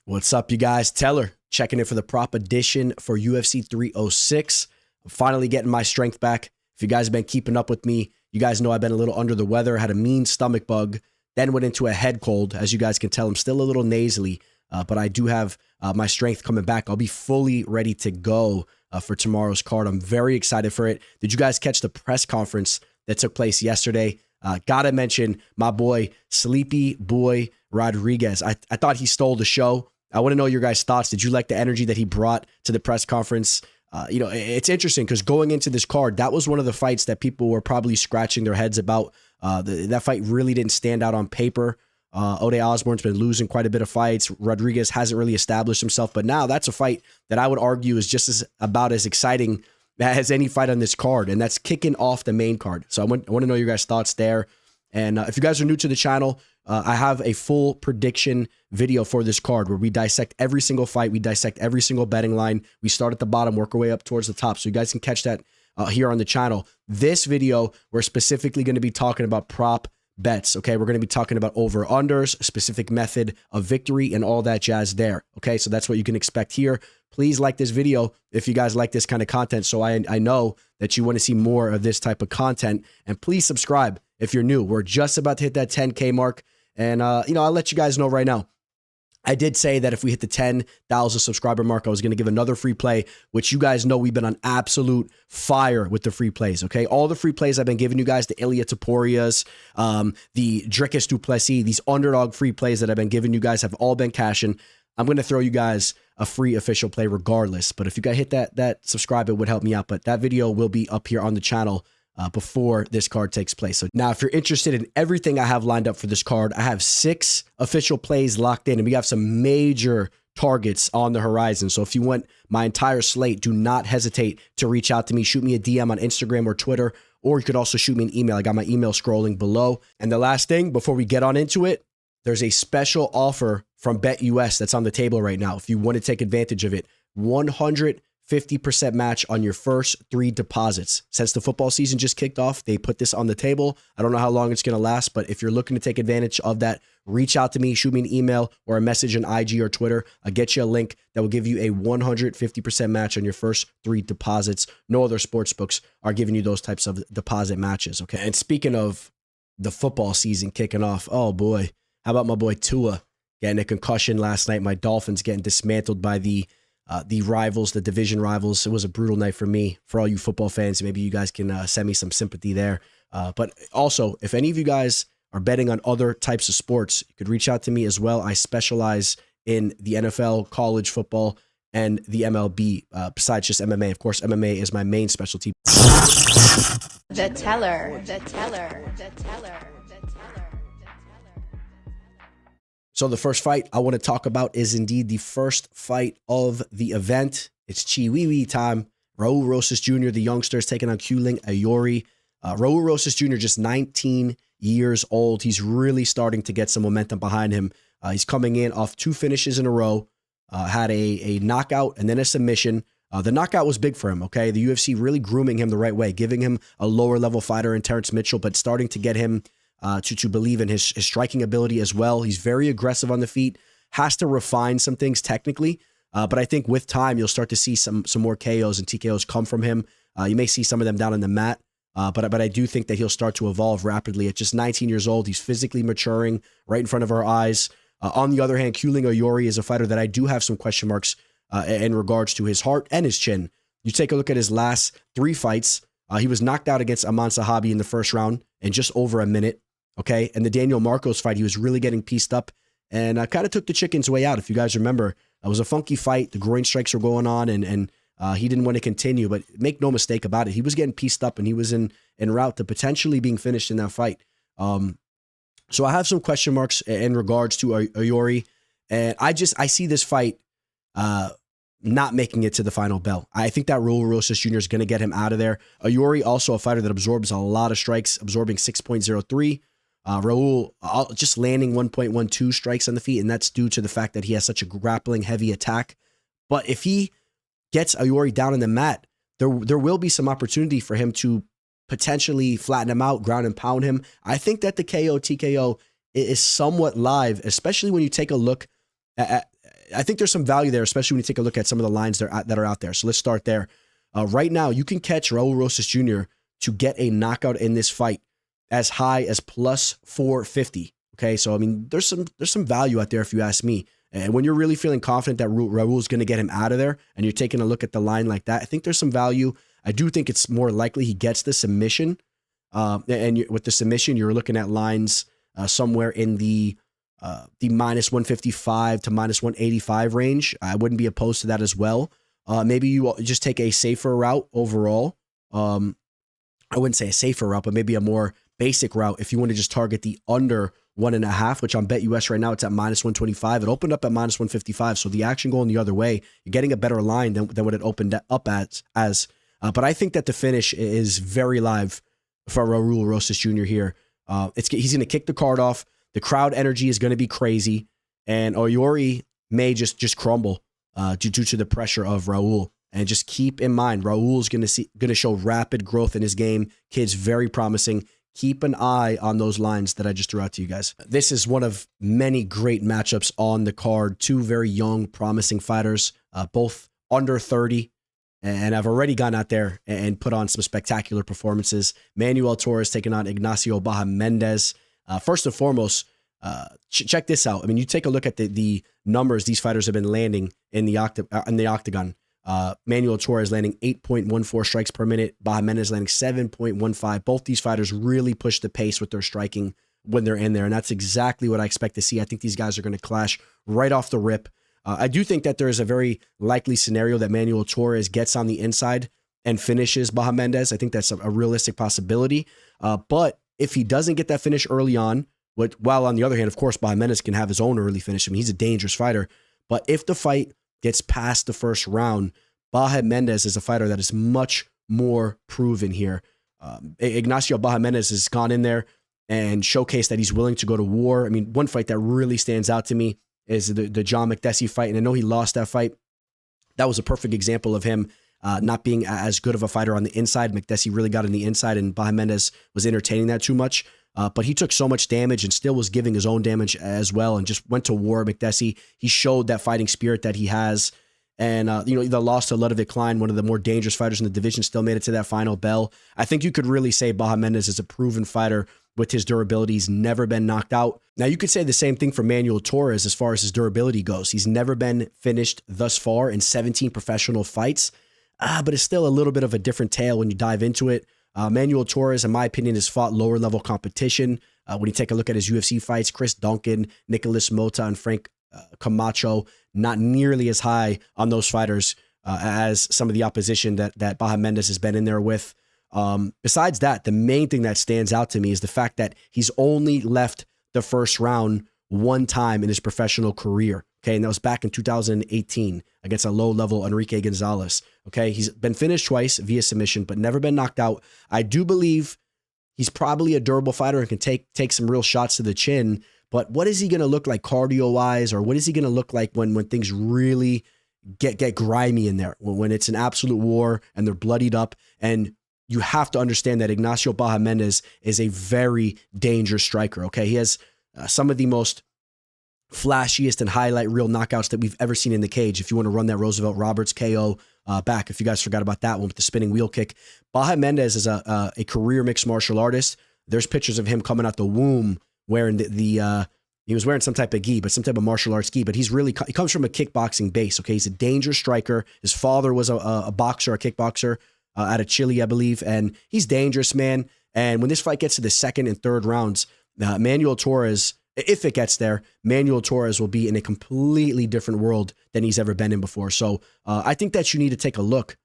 What's up, you guys? Teller checking in for the prop edition for UFC 306. I'm finally getting my strength back. If you guys have been keeping up with me, you guys know I've been a little under the weather, had a mean stomach bug, then went into a head cold. As you guys can tell, I'm still a little nasally, but I do have my strength coming back. I'll be fully ready to go for tomorrow's card. I'm very excited for it. Did you guys catch the press conference that took place yesterday? Gotta mention my boy, Sleepy Boy Rodriguez. I thought he stole the show. I want to know your guys' thoughts. Did you like the energy that he brought to the press conference? It's interesting because going into this card, that was one of the fights that people were probably scratching their heads about. That fight really didn't stand out on paper. Ode Osborne's been losing quite a bit of fights. Rodriguez hasn't really established himself, but now that's a fight that I would argue is just about as exciting as any fight on this card, and that's kicking off the main card. So I want to know your guys' thoughts there. And if you guys are new to the channel, I have a full prediction video for this card where we dissect every single fight. We dissect every single betting line. We start at the bottom, work our way up towards the top. So you guys can catch that here on the channel. This video, we're specifically going to be talking about prop bets. Okay, we're going to be talking about over-unders, specific method of victory, and all that jazz there. Okay, so that's what you can expect here. Please like this video if you guys like this kind of content, so I know that you want to see more of this type of content. And please subscribe if you're new. We're just about to hit that 10K mark. And, I'll let you guys know right now. I did say that if we hit the 10,000 subscriber mark, I was going to give another free play, which you guys know we've been on absolute fire with the free plays, okay? All the free plays I've been giving you guys, the Ilya Toporias, the Dricus Duplessis, these underdog free plays that I've been giving you guys have all been cashing. I'm going to throw you guys a free official play regardless. But if you guys hit that subscribe, it would help me out. But that video will be up here on the channel before this card takes place. So now if you're interested in everything I have lined up for this card, I have 6 official plays locked in, and we have some major targets on the horizon. So if you want my entire slate, do not hesitate to reach out to me. Shoot me a DM on Instagram or Twitter, or you could also shoot me an email. I got my email scrolling below. And the last thing before we get on into it, there's a special offer from BetUS that's on the table right now. If you want to take advantage of it, 150% match on your first 3 deposits. Since the football season just kicked off, they put this on the table. I don't know how long it's going to last, but if you're looking to take advantage of that, reach out to me, shoot me an email or a message on IG or Twitter. I'll get you a link that will give you a 150% match on your first 3 deposits. No other sports books are giving you those types of deposit matches, okay? And speaking of the football season kicking off, oh boy, how about my boy Tua getting a concussion last night? My Dolphins getting dismantled by the rivals, the division rivals. It was a brutal night for me. For all you football fans, maybe you guys can send me some sympathy there. But also, if any of you guys are betting on other types of sports, you could reach out to me as well. I specialize in the NFL, college football, and the MLB, besides just MMA. Of course, MMA is my main specialty. The teller. So the first fight I want to talk about is indeed the first fight of the event. It's Chiwiwi time. Raul Rosas Jr., the youngster, is taking on Aoriqileng Aoriqileng. Raul Rosas Jr., just 19 years old. He's really starting to get some momentum behind him. He's coming in off 2 finishes in a row. Had a knockout and then a submission. The knockout was big for him, okay? The UFC really grooming him the right way, giving him a lower level fighter in Terrence Mitchell, but starting to get him to believe in his striking ability as well. He's very aggressive on the feet, has to refine some things technically, but I think with time, you'll start to see some more KOs and TKOs come from him. You may see some of them down on the mat, but I do think that he'll start to evolve rapidly. At just 19 years old, he's physically maturing right in front of our eyes. On the other hand, Aoriqileng Aoriqileng is a fighter that I do have some question marks in regards to his heart and his chin. You take a look at his last 3 fights. He was knocked out against Aman Sahabi in the first round in just over a minute. Okay, and the Daniel Marcos fight, he was really getting pieced up and kind of took the chicken's way out. If you guys remember, it was a funky fight. The groin strikes were going on, and he didn't want to continue. But make no mistake about it, he was getting pieced up, and he was en route to potentially being finished in that fight. So I have some question marks in regards to Aoriqileng, and I see this fight not making it to the final bell. I think that Raul Rosas Jr. is going to get him out of there. Aoriqileng, also a fighter that absorbs a lot of strikes, absorbing 6.03. Raul just landing 1.12 strikes on the feet, and that's due to the fact that he has such a grappling heavy attack. But if he gets Aoriqileng down in the mat, there will be some opportunity for him to potentially flatten him out, ground and pound him. I think that the KO TKO is somewhat live, especially when you take a look at I think there's some value there, especially when you take a look at some of the lines that are out there. So let's start there. Right now, you can catch Raul Rosas Jr. to get a knockout in this fight as high as plus 450. Okay, so I mean, there's some value out there if you ask me. And when you're really feeling confident that Raul is going to get him out of there, and you're taking a look at the line like that, I think there's some value. I do think it's more likely he gets the submission. With the submission, you're looking at lines somewhere in the minus 155 to minus 185 range. I wouldn't be opposed to that as well. Maybe you just take a safer route overall. I wouldn't say a safer route, but maybe a more basic route if you want to just target the under 1.5, which on BetUS right now, it's at minus 125. It opened up at minus 155, so the action going the other way, you're getting a better line than what it opened up as. But I think that the finish is very live for Raul Rosas Jr. here. He's going to kick the card off. The crowd energy is going to be crazy, and Aoriqileng may just crumble due to the pressure of Raul. And just keep in mind, Raul's going to show rapid growth in his game. Kid's very promising. Keep an eye on those lines that I just threw out to you guys. This is one of many great matchups on the card. Two very young, promising fighters, both under 30. And I've already gone out there and put on some spectacular performances. Manuel Torres taking on Ignacio Bahamondes. First and foremost, check this out. I mean, you take a look at the numbers these fighters have been landing in the octagon. Manuel Torres landing 8.14 strikes per minute. Bahamondes landing 7.15. Both these fighters really push the pace with their striking when they're in there, and that's exactly what I expect to see. I think these guys are going to clash right off the rip. I do think that there is a very likely scenario that Manuel Torres gets on the inside and finishes Bahamondes. I think that's a realistic possibility. But if he doesn't get that finish early on, while on the other hand, of course, Bahamondes can have his own early finish. I mean, he's a dangerous fighter. But if the fight gets past the first round, Bahamondes is a fighter that is much more proven here. Ignacio Bahamondes has gone in there and showcased that he's willing to go to war. I mean, one fight that really stands out to me is the John Makdessi fight, and I know he lost that fight. That was a perfect example of him not being as good of a fighter on the inside. Makdessi really got on the inside, and Bahamondes was entertaining that too much. But he took so much damage and still was giving his own damage as well and just went to war. Makdessi, he showed that fighting spirit that he has. And, the loss to Ludovic Klein, one of the more dangerous fighters in the division, still made it to that final bell. I think you could really say Bahamondes is a proven fighter with his durability. He's never been knocked out. Now, you could say the same thing for Manuel Torres as far as his durability goes. He's never been finished thus far in 17 professional fights, but it's still a little bit of a different tale when you dive into it. Manuel Torres, in my opinion, has fought lower level competition. When you take a look at his UFC fights, Chris Duncan, Nicholas Mota, and Frank Camacho, not nearly as high on those fighters as some of the opposition that Bahamondes has been in there with. Besides that, the main thing that stands out to me is the fact that he's only left the first round one time in his professional career. Okay, and that was back in 2018 against a low-level Enrique Gonzalez. Okay, he's been finished twice via submission, but never been knocked out. I do believe he's probably a durable fighter and can take some real shots to the chin. But what is he going to look like cardio-wise, or what is he going to look like when things really get grimy in there, when it's an absolute war and they're bloodied up? And you have to understand that Ignacio Bahamondes is a very dangerous striker. Okay, he has some of the most flashiest and highlight reel knockouts that we've ever seen in the cage. If you want to run that Roosevelt Roberts KO back, if you guys forgot about that one with the spinning wheel kick. Bahamondes is a career mixed martial artist. There's pictures of him coming out the womb wearing he was wearing some type of gi, but some type of martial arts gi, but he comes from a kickboxing base. Okay, he's a dangerous striker. His father was a boxer, a kickboxer out of Chile, I believe, and he's dangerous, man. And when this fight gets to the second and third rounds, Manuel Torres, if it gets there, Manuel Torres will be in a completely different world than he's ever been in before. So I think that you need to take a look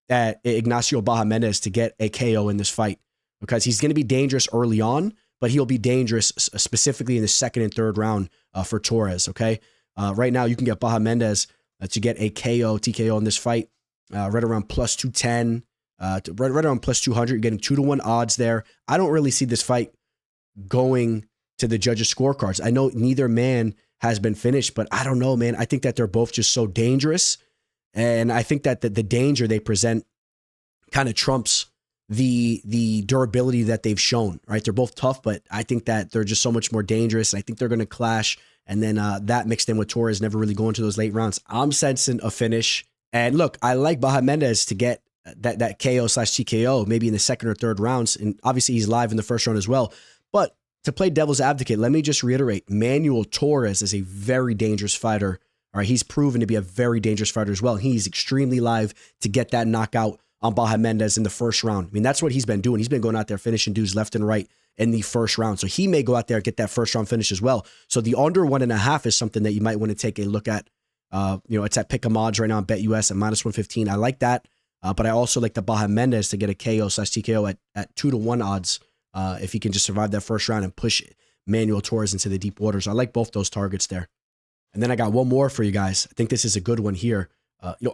at Ignacio Bahamondes to get a KO in this fight, because he's going to be dangerous early on, but he'll be dangerous specifically in the second and third round for Torres, okay? Right now, you can get Bahamondes to get a TKO in this fight right around plus 210, right around plus 200. You're getting 2-to-1 odds there. I don't really see this fight going to the judges' scorecards. I know neither man has been finished, but I don't know, man. I think that they're both just so dangerous, and I think that the danger they present kind of trumps the durability that they've shown, right? They're both tough, but I think that they're just so much more dangerous. And I think they're going to clash. And then that mixed in with Torres never really going to those late rounds. I'm sensing a finish. And look, I like Bahamondes to get that KO/TKO maybe in the second or third rounds. And obviously he's live in the first round as well. But to play devil's advocate, let me just reiterate, Manuel Torres is a very dangerous fighter. All right, he's proven to be a very dangerous fighter as well. He's extremely live to get that knockout on Bahamondes in the first round. I mean, that's what he's been doing. He's been going out there finishing dudes left and right in the first round. So he may go out there and get that first round finish as well. So the under 1.5 is something that you might want to take a look at. It's at pick 'em odds right now on BetUS at -115. I like that. But I also like the Bahamondes to get a KO/TKO at 2-1 odds if he can just survive that first round and push Manuel Torres into the deep waters. I like both those targets there. And then I got one more for you guys. I think this is a good one here.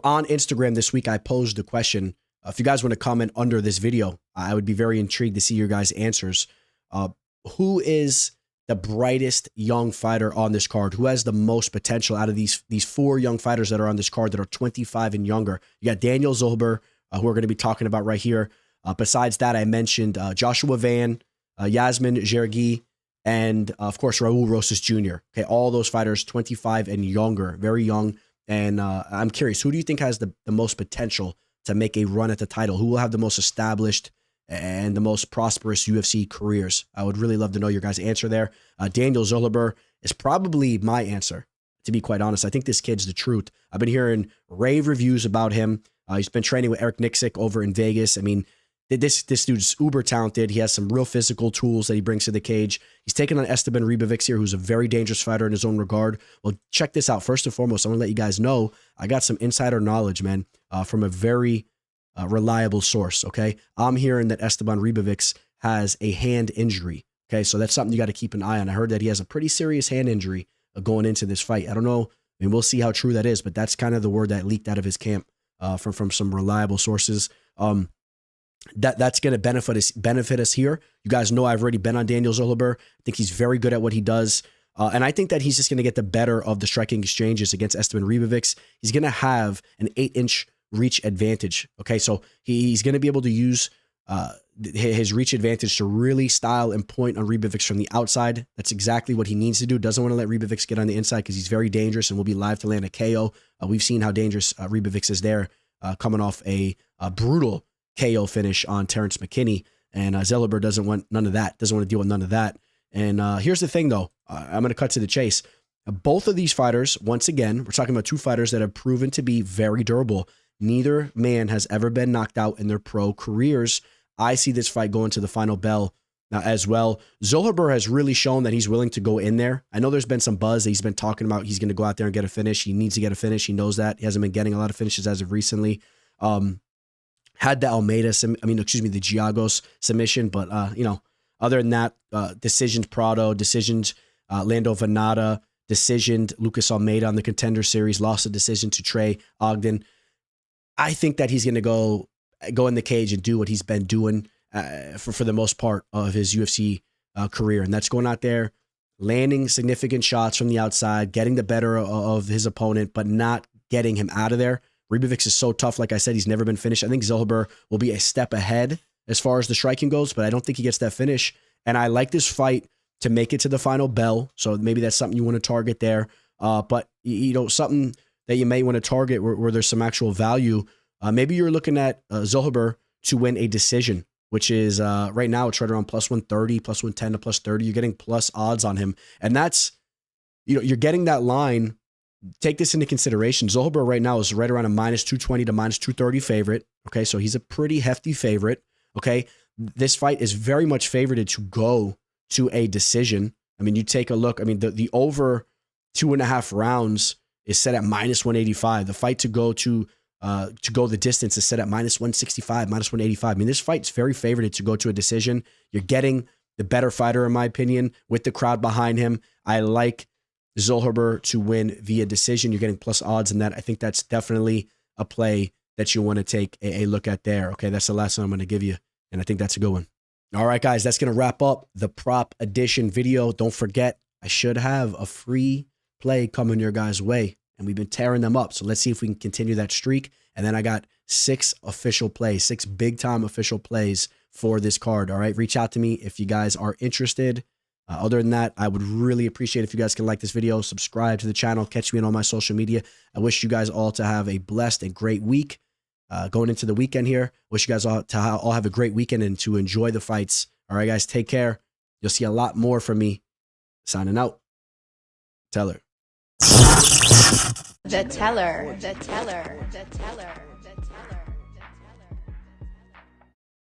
On Instagram this week, I posed the question. If you guys want to comment under this video, I would be very intrigued to see your guys' answers. Who is the brightest young fighter on this card? Who has the most potential out of these 4 young fighters that are on this card that are 25 and younger? You got Daniel Zellhuber, who we're going to be talking about right here. Besides that, I mentioned Joshua Van, Yasmin Jergi, and of course, Raul Rosas Jr. Okay, all those fighters 25 and younger, very young. And I'm curious, who do you think has the most potential to make a run at the title? Who will have the most established and the most prosperous UFC careers? I would really love to know your guys' answer there. Daniel Zellhuber is probably my answer, to be quite honest. I think this kid's the truth. I've been hearing rave reviews about him. He's been training with Eric Nixick over in Vegas. I mean, this dude's uber talented. He has some real physical tools that he brings to the cage. He's taking on Esteban Ribovics here, who's a very dangerous fighter in his own regard. Well, check this out. First and foremost, I want to let you guys know I got some insider knowledge, man, from a very reliable source, okay? I'm hearing that Esteban Ribovics has a hand injury, okay? So that's something you got to keep an eye on. I heard that he has a pretty serious hand injury going into this fight. I don't know, I mean, we'll see how true that is, but that's kind of the word that leaked out of his camp from some reliable sources. That's going to benefit us here. You guys know I've already been on Daniel Zellhuber. I think he's very good at what he does. And I think that he's just going to get the better of the striking exchanges against Esteban Ribovics. He's going to have an 8-inch reach advantage. Okay, so he's going to be able to use his reach advantage to really style and point on Ribovics from the outside. That's exactly what he needs to do. Doesn't want to let Ribovics get on the inside because he's very dangerous and will be live to land a KO. We've seen how dangerous Ribovics is there, coming off a brutal KO finish on Terrence McKinney. And Zellhuber doesn't want none of that. Doesn't want to deal with none of that. And here's the thing, though. I'm going to cut to the chase. Both of these fighters, once again, we're talking about 2 fighters that have proven to be very durable. Neither man has ever been knocked out in their pro careers. I see this fight going to the final bell as well. Zellhuber has really shown that he's willing to go in there. I know there's been some buzz that he's been talking about. He's going to go out there and get a finish. He needs to get a finish. He knows that. He hasn't been getting a lot of finishes as of recently. Had the the Giagos submission, but other than that, decisions Prado, decisions Lando Venata, decisioned Lucas Almeida on the Contender Series, lost a decision to Trey Ogden. I think that he's going to go in the cage and do what he's been doing for the most part of his UFC career, and that's going out there, landing significant shots from the outside, getting the better of his opponent, but not getting him out of there. Ribovics is so tough. Like I said, he's never been finished. I think Zellhuber will be a step ahead as far as the striking goes, but I don't think he gets that finish. And I like this fight to make it to the final bell. So maybe that's something you want to target there. But something that you may want to target where there's some actual value. Maybe you're looking at Zellhuber to win a decision, which is right now it's right around +130, +110 to +30. You're getting plus odds on him. And that's, you're getting that line. Take this into consideration. Zellhuber right now is right around a -220 to -230 favorite. Okay, so he's a pretty hefty favorite. Okay, this fight is very much favored to go to a decision. I mean, you take a look. I mean, the over 2.5 rounds is set at -185. The fight to go the distance is set at -165, -185. I mean, this fight's very favored to go to a decision. You're getting the better fighter, in my opinion, with the crowd behind him. I like Zellhuber to win via decision. You're getting plus odds in that. I think that's definitely a play that you want to take a look at there. Okay, that's the last one I'm going to give you, and I think that's a good one. All right, guys, that's going to wrap up the prop edition video. Don't forget, I should have a free play coming your guys' way, and we've been tearing them up. So let's see if we can continue that streak. And then I got 6 official plays, 6 big-time official plays for this card. All right, reach out to me if you guys are interested. Other than that, I would really appreciate if you guys can like this video, subscribe to the channel, catch me on all my social media. I wish you guys all to have a blessed and great week. Going into the weekend here, wish you guys all to all have a great weekend and to enjoy the fights. All right, guys, take care. You'll see a lot more from me. Signing out. Teller. The teller. The teller. The teller.